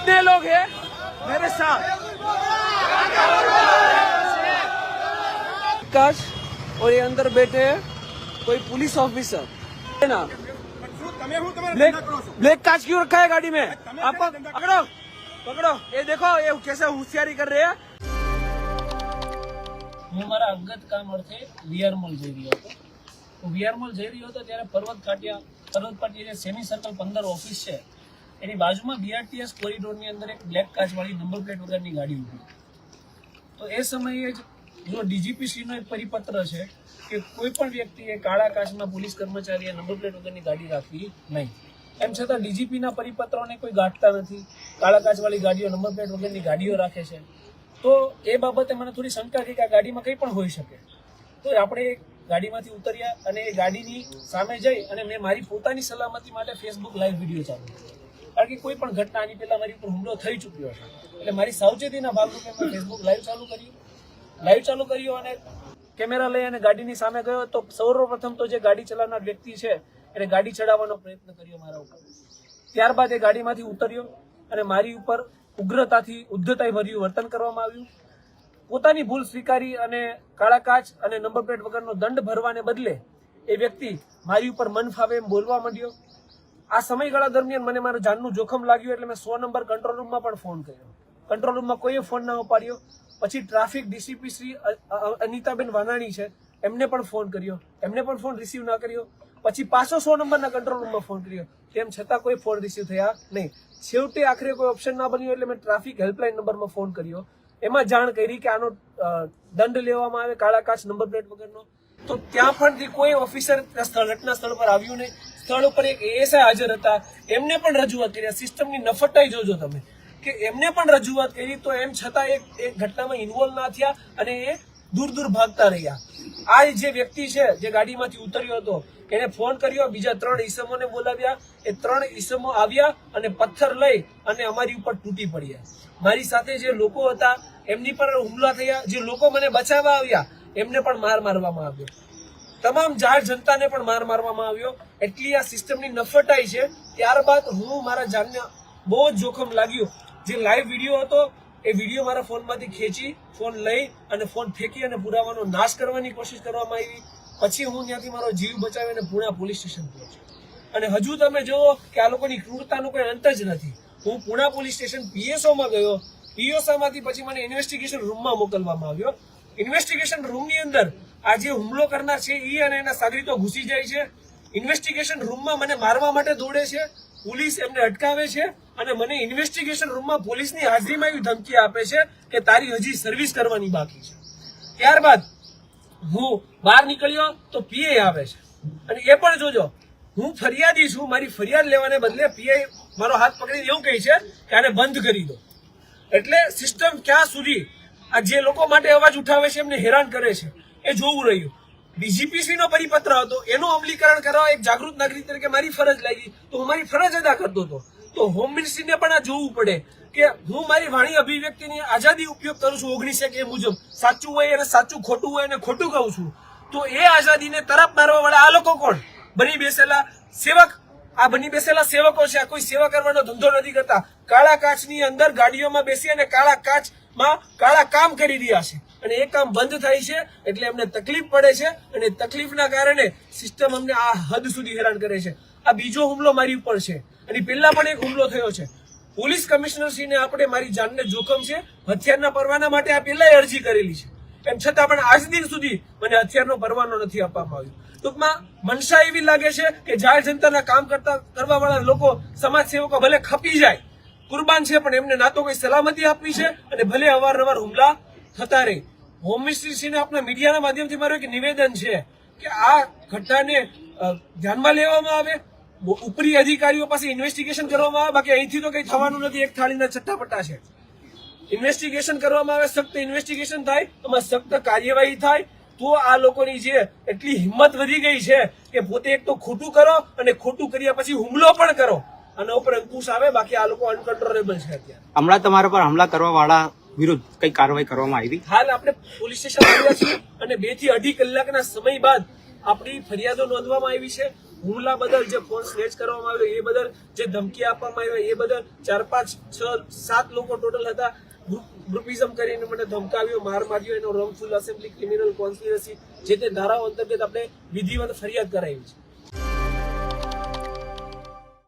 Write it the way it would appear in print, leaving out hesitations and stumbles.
कितने लोग हैं मेरे साथ? काश और ये अंदर बैठे हैं कोई पुलिस ऑफिसर है ना। ब्लैक कांच क्यों रखा है गाड़ी में? आपको पकड़ो पकड़ो, ये देखो ये कैसे होशियारी कर रहे हैं। હું મારા અંગત કામ અર્થે વીઆર મોલ જઈ રહ્યો હતો. હું વીઆર મોલ જઈ રહ્યો હતો ત્યારે પર્વત પાટિયા જે સેમી સર્કલ 15 ઓફિસ છે એની બાજુમાં બીઆરટીએસ કોરિડોરની અંદર એક બ્લેક કાચવાળી નંબર પ્લેટ વગરની ગાડી ઊભી. તો એ સમયે જ જો ડીજીપીસીનો એક પરિપત્ર છે કે કોઈ પણ વ્યક્તિએ કાળા કાચમાં પોલીસ કર્મચારીએ નંબર પ્લેટ વગરની ગાડી રાખવી નહીં. એમ છતાં ડીજીપીના પરિપત્રોને કોઈ ગાંઠતા નથી, કાળા કાચવાળી ગાડીઓ નંબર પ્લેટ વગરની ગાડીઓ રાખે છે. તો એ બાબતે મને થોડી શંકા થઈ કે આ ગાડીમાં કંઈ પણ હોઈ શકે. તો આપણે ગાડીમાંથી ઉતર્યા અને એ ગાડીની સામે જઈ અને મેં મારી પોતાની સલામતી માટે ફેસબુક લાઈવ વિડીયો ચાલુ કર્યો. કારણ કે કોઈ પણ ઘટના આની પહેલા મારી ઉપર હુમલો થઈ ચૂક્યો છે એટલે મારી સાવચેતીના ભાગરૂપે મેં ફેસબુક લાઈવ ચાલુ કર્યું અને કેમેરા લઈ અને ગાડીની સામે ગયો. તો સૌપ્રથમ તો જે ગાડી ચલાવનાર વ્યક્તિ છે એને ગાડી ચડાવવાનો પ્રયત્ન કર્યો મારા ઉપર. ત્યારબાદ એ ગાડીમાંથી ઉતર્યો અને મારી ઉપર ઉગ્રતાથી ઉદ્ધતાઈ ભર્યું વર્તન કરવામાં આવ્યું. પોતાની ભૂલ સ્વીકારી અને કાળા કાચ અને નંબર પ્લેટ વગરનો દંડ ભરવાને બદલે એ વ્યક્તિ મારી ઉપર મન ફાવે એમ બોલવા માંડ્યો. આ સમયગાળા દરમિયાન મને મારા જાનનું જોખમ લાગ્યું એટલે મેં 100 નંબર કંટ્રોલ રૂમમાં પણ ફોન કર્યો. કંટ્રોલ રૂમમાં કોઈએ ફોન ના ઉપાડ્યો. પછી ટ્રાફિક ડીસીપી શ્રી અનિતાબેન વાનાણી છે એમને પણ ફોન કર્યો, એમને પણ ફોન રિસીવ ના કર્યો. પછી પાછો 100 નંબરના કંટ્રોલ રૂમમાં ફોન કર્યો, તેમ છતાં કોઈ ફોન રિસીવ થયા નહીં. છેવટે આખરે કોઈ ઓપ્શન ના બન્યું એટલે મેં ટ્રાફિક હેલ્પલાઇન નંબરમાં ફોન કર્યો. એમાં જાણ કરી કે આનો દંડ લેવામાં આવે કાળા કાચ નંબર પ્લેટ વગરનો. તો ત્યાં પણ કોઈ ઓફિસર ઘટના સ્થળ પર આવ્યું નહીં. સ્થળ ઉપર એક એએસઆઈ હાજર હતા, એમને પણ રજૂઆત કરી. સિસ્ટમની નફટાઈ જોજો તમે કે એમને પણ રજૂઆત કરી તો એમ છતાં એક ઘટનામાં ઇન્વોલ્વ ના થયા અને એ દૂર ભાગતા રહ્યા. આ જે વ્યક્તિ છે જે ગાડીમાંથી ઉતર્યો હતો એને ફોન કર્યો, બીજા 3 ઈસમોને બોલાવ્યા. એ 3 ઈસમો આવ્યા અને પથ્થર લઈ અને અમારી ઉપર તૂટી પડ્યા. મારી સાથે જે લોકો હતા એમની પર હુમલા થયા. જે લોકો મને બચાવવા આવ્યા એમને પણ માર મારવામાં આવ્યો. તમામ જાહેર જનતાને પણ માર મારવામાં આવ્યો. એટલી આ સિસ્ટમની નફટાઈ છે. ત્યારબાદ હું મારા જાનને બહુ જ જોખમ લાગ્યું. જે લાઈવ વિડીયો હતો એ વિડીયો મારા ફોનમાંથી ખેંચી ફોન લઈ અને ફોન ફેંકી અને પુરાવાનો નાશ કરવાની કોશિશ કરવામાં આવી. પછી હું ત્યાંથી મારો જીવ બચાવીને પુણા પોલીસ સ્ટેશન પહોંચ્યો. અને હજુ તમે જુઓ કે આ લોકોની ક્રૂરતાનો કોઈ અંત જ નથી. હું પુણા પોલીસ સ્ટેશન પીએસઓમાં ગયો. પીએસઓમાંથી પછી મને ઇન્વેસ્ટિગેશન રૂમમાં મોકલવામાં આવ્યો. ઇન્વેસ્ટિગેશન રૂમની અંદર આ જે હુમલો કરનાર છે એ અને એના સાગરીતો ઘૂસી જાય છે. ઇન્વેસ્ટિગેશન રૂમમાં મને મારવા માટે દોડે છે. પોલીસ એમને અટકાવે છે અને મને ઇન્વેસ્ટિગેશન રૂમમાં પોલીસની હાજરીમાં એવી ધમકી આપે છે કે તારી હજી સર્વિસ કરવાની બાકી છે. ત્યારબાદ હું બહાર નીકળ્યો તો પીઆઈ આવે છે અને એ પણ જોજો હું ફરિયાદી છું. મારી ફરિયાદ લેવાને બદલે પીઆઈ મારો હાથ પકડીને એવું કહે છે કે આને બંધ કરી દો. એટલે સિસ્ટમ ક્યાં સુધી આ જે લોકો માટે અવાજ ઉઠાવે છે એમને હેરાન કરે છે એ જોવું રહ્યું. ડીજીપીસી નો પરિપત્ર હતો એનું અમલીકરણ કરવા એક જાગૃત નાગરિક તરીકે મારી ફરજ લાગી તો હું મારી ફરજ અદા કરતો હતો. તો હોમ મિનિસ્ટ્રીને પણ આ જોવું પડે કે હું મારી વાણી અભિવ્યક્તિની આઝાદી ઉપયોગ કરું છું 19 એ મુજબ. સાચું હોય અને સાચું, ખોટું હોય અને ખોટું કહું છું. તો એ આઝાદીને તરફ મારવા વાળા આ લોકો કોણ? બની બેસેલા સેવક. આ બની બેસેલા સેવકો છે. આ કોઈ સેવા કરવાનો ધંધો નથી કરતા. કાળા કાચની અંદર ગાડીઓમાં બેસી અને કાળા કાચમાં કાળા કામ કરી રહ્યા છે અને એ કામ બંધ થાય છે એટલે એમને તકલીફ પડે છે અને તકલીફના કારણે સિસ્ટમ અમને આ હદ સુધી હેરાન કરે છે. આ બીજો હુમલો મારી ઉપર છે અને પહેલા પણ એક હુમલો થયો છે. પોલીસ કમિશનરશ્રીને આપણે મારી જાનને જોખમ છે, હથિયારના પરવાના માટે આ પહેલા અરજી કરેલી છે. એમ છતાં પણ આજ દિન સુધી મને હથિયારનો પરવાનો નથી આપવામાં આવ્યો. ટૂંકમાં મનસા એવી લાગે છે કે જાહેર જનતાના કામ કરવા વાળા લોકો, સમાજ સેવકો ભલે ખપી જાય, કુરબાન છે, પણ એમને ના તો કોઈ સલામતી આપવી છે અને ભલે અવારનવાર હુમલા થતા રહે. હોમ મિનિસ્ટ્રીને આપણા મીડિયાના માધ્યમથી મારું એક નિવેદન છે કે આ ઘટનાને ધ્યાનમાં લેવામાં આવે, ઉપરી અધિકારીઓ પાસે ઇન્વેસ્ટિગેશન કરવામાં આવે. બાકી અહીંથી તો કઈ થવાનું નથી. એક થાળીના ચટ્ટાપટ્ટા છે. ઇન્વેસ્ટિગેશન કરવામાં આવે, સખ્ત ઇન્વેસ્ટિગેશન થાય, એમાં સખ્ત કાર્યવાહી થાય તો આ લોકોની જે એટલી હિંમત વધી ગઈ છે કે પોતે એક તો ખોટું કરો અને ખોટું કર્યા પછી હુમલો પણ કરો આના ઉપર અંકુશ આવે. બાકી આ લોકો અનકન્ટ્રોલેબલ છે. અત્યારે હમણાં તમારા પર હુમલા કરવા વાળા વિરુદ્ધ કઈ કાર્યવાહી કરવામાં આવી? હાલ આપણે પોલીસ સ્ટેશન આવ્યા છીએ અને 2 થી 2.5 કલાકના સમય બાદ આપણી ફરિયાદો નોંધવામાં આવી છે. હુમલા બદલ જે ફોન સ્નેચ કરવામાં આવ્યો એ બદલ જે ધમકી આપવામાં આવી એ બદલ 4, 5, 6, 7 લોકો ટોટલ હતા. ગ્રુપિઝમ કરીને મને ધમકાવ્યો, માર માર્યો, એનો રોંગફુલ એસેમ્બલી, ક્રિમિનલ કોન્સ્પિરસી, જે તે ધારાઓ અંતર્ગત આપણે વિધિવત ફરિયાદ કરાવી છે.